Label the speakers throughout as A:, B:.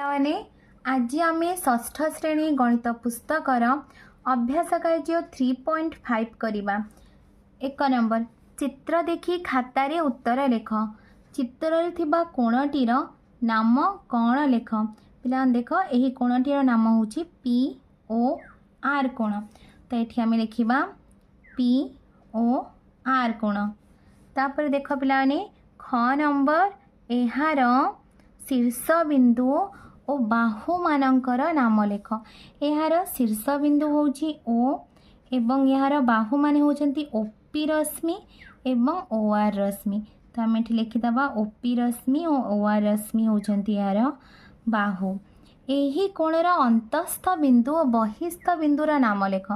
A: पिलाने आज आम षष्ठ श्रेणी गणित पुस्तकर अभ्यास कार्य 3.5 करवा। 1 नंबर चित्र देखी खातारे उत्तर लेख। चित्र थिबा कोणटीर नाम कौन लेख। पिला देख यही कोणटीर नाम हूँ POR कोण। तो ये आम लिखा POR कोण। तापर देख पिलाने ख नंबर एहार शीर्ष बिंदु और बाहु मानकर नाम लेख। यार शीर्ष बिंदु हूँ O एवं यार बाहु मान होती OP रश्मि एवं OR रश्मि। तो आम ये लिखिदबा OP रश्मि और OR रश्मि होती यार बाहु। यही कोणर अंतस्थ बिंदु और बहिस्थ बिंदुर नाम लेख।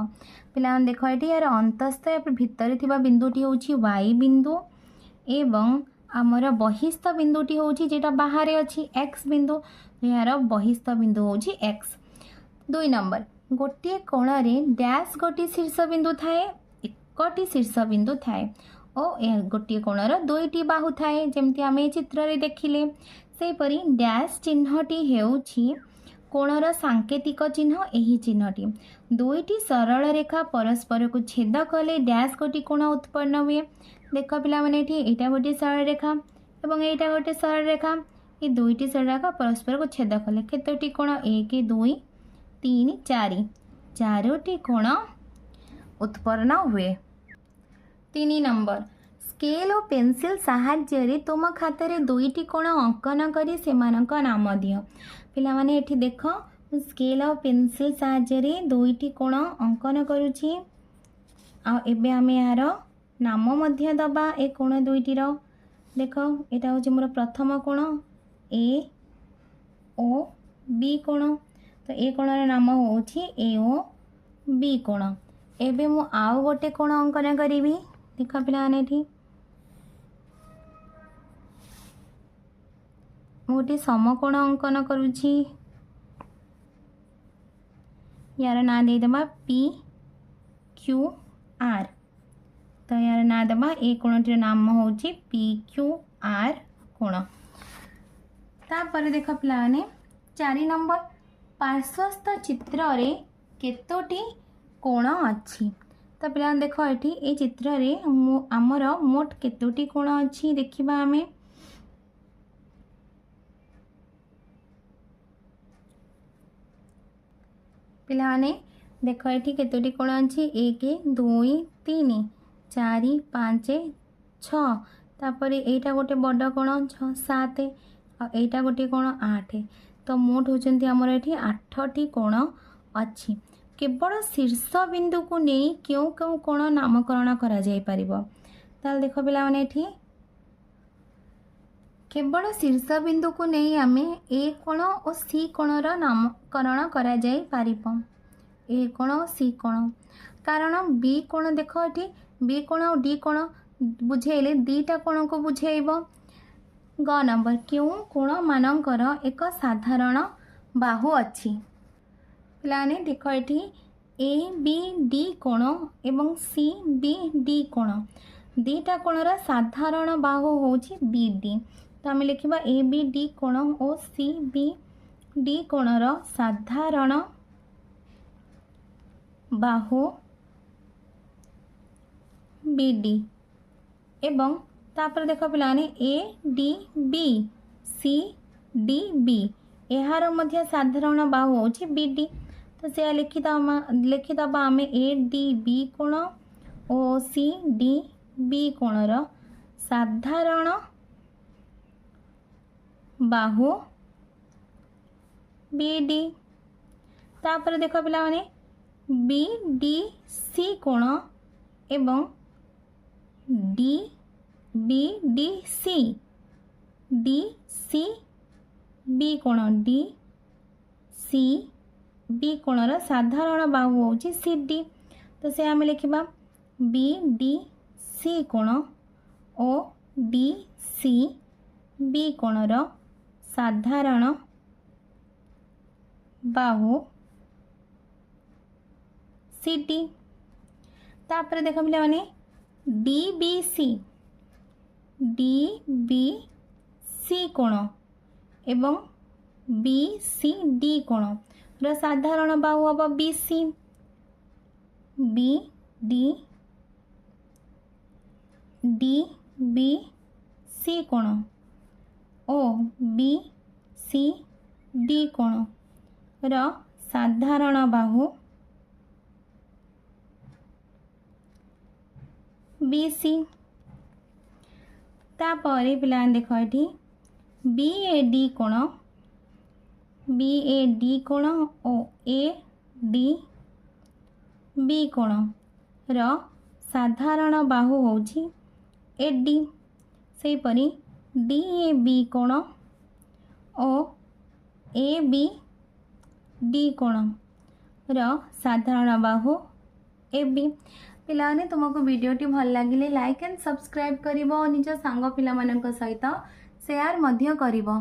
A: पिला देख ये यार अंतस्थ भितर थिबा बिंदुटी हूँ Y बिंदु एवं आमर बहिस्थ बिंदुटी हूँ जेटा बाहर अच्छी X बिंदु। यार बहिस्थ बिंदु हूँ X। 2 नंबर गोटे कोण डैश गोटे शीर्ष बिंदु थाए एकटी शीर्ष बिंदु थाए और गोटे कोणर दुईटी बाहु थाए जमती आम चित्र देखिले। सेपरी डैश चिन्हटी हेउछि कोणर सांकेतिक चिन्ह। यही चिन्हटी दुईटी सरल रेखा परस्पर को छेद कले डैश गोटी कोण उत्पन्न हुए। देख पिला माने एटा गोटे सरल रेखा एवं एटा गोटे सरल रेखा। ये दुईटी सरल रेखा परस्पर को छेद कले केतोटी कोण 1 2 3 4 चारोटी कोण उत्पन्न हुए। 3 नंबर स्केल और पेंसिल साहाय्य तुम खातार दुईटी कोण अंकन करी सेमानक नाम दियो। पिला माने एठी देख स्केल और पेंसिल साहाय्य दुईटी कोण अंकन करुछि। आ एबे आमे यार नाम मध्य दबा ए कोण दुईटीर। देख एटा हूँ मोर प्रथम कोण AOB कोण। तो ए कोणर नाम हूँ AOB कोण। एबे मु आउ गोटे कोण अंकन करी। देख पिला गोटे समकोण अंकन करुछि। यार ना दे दबा PQR। तो यार ना दबा ए कोणटीर नाम हूँ PQR कोण। तापर देख पिलाने 4 नंबर पार्श्वस्थ चित्र रे केतोटी कोण अच्छी। तो पिला देख ये चित्र रे आमर मोट केतोटी कोण अच्छी देखिबा आमे। पिलाने देख ये केतोटी कोण अच्छी 1 2 3 4 5 6। तापर एटा गोटे बड़ कोण 6 7 एटा गोटे कोण 8। तो मोट होचंती हमर एठी 8टी कोण अच्छी। केवल शीर्ष बिंदु को नहीं क्यों क्यों कोण नामकरण करा जाय परिबो। ताल देखो पिला माने एठी केवल शीर्ष बिंदु को नहीं आमे ए कोण और सी कोणर नामकरण करा जाय परिबो। ए कोण और सी कोण कारण बी कोण देख एठी बी कोण और डी कोण बुझेले दीटा कोण को बुझेइबो। ग नंबर क्यों कोण मानकर एक साधारण बाहु अच्छी। पिलाने देख एठी ABD कोण एवं CBD कोण दीटा कोणर साधारण बाहु होछि BD। तो आम लिखा ABD कोण और CBD कोणर साधारण बाहु BD एवं तापर देख पिलाने ADB CDB यार मध्य साधारण बाहु होछि BD। तो से लिखिदबा आम ADB कोण और CDB कोणर साधारण बाहु BD। तापर देख पिला माने BDC कोण एवं DBDC DCB कोण DCB कोणर साधारण बाहु होछि CD। तो से आम लिखा BDC कोण और DCB कोणर साधारण बाहु CD। तापर देख पिला माने DBC कोण एवं बी सी डी कोण र साधारण बाहु हम B C B D D B C कोण ओ बी सी डी कोण र साधारण बाहु बी सी तापर पिला देख ये बी ए डी कोण बी ए डी कोण ओ ए डी बी कोण र साधारण बाहु होउछि ए डी सेपरी डी ए बी कोण ओ ए बी डी कोण र साधारण बाहु ए बी पिलाने तुमको वीडियोटी भल लगिले लाइक एंड सब्सक्राइब करिवो निज सांग पिला मानक सहित शेयर मध्य करिवो।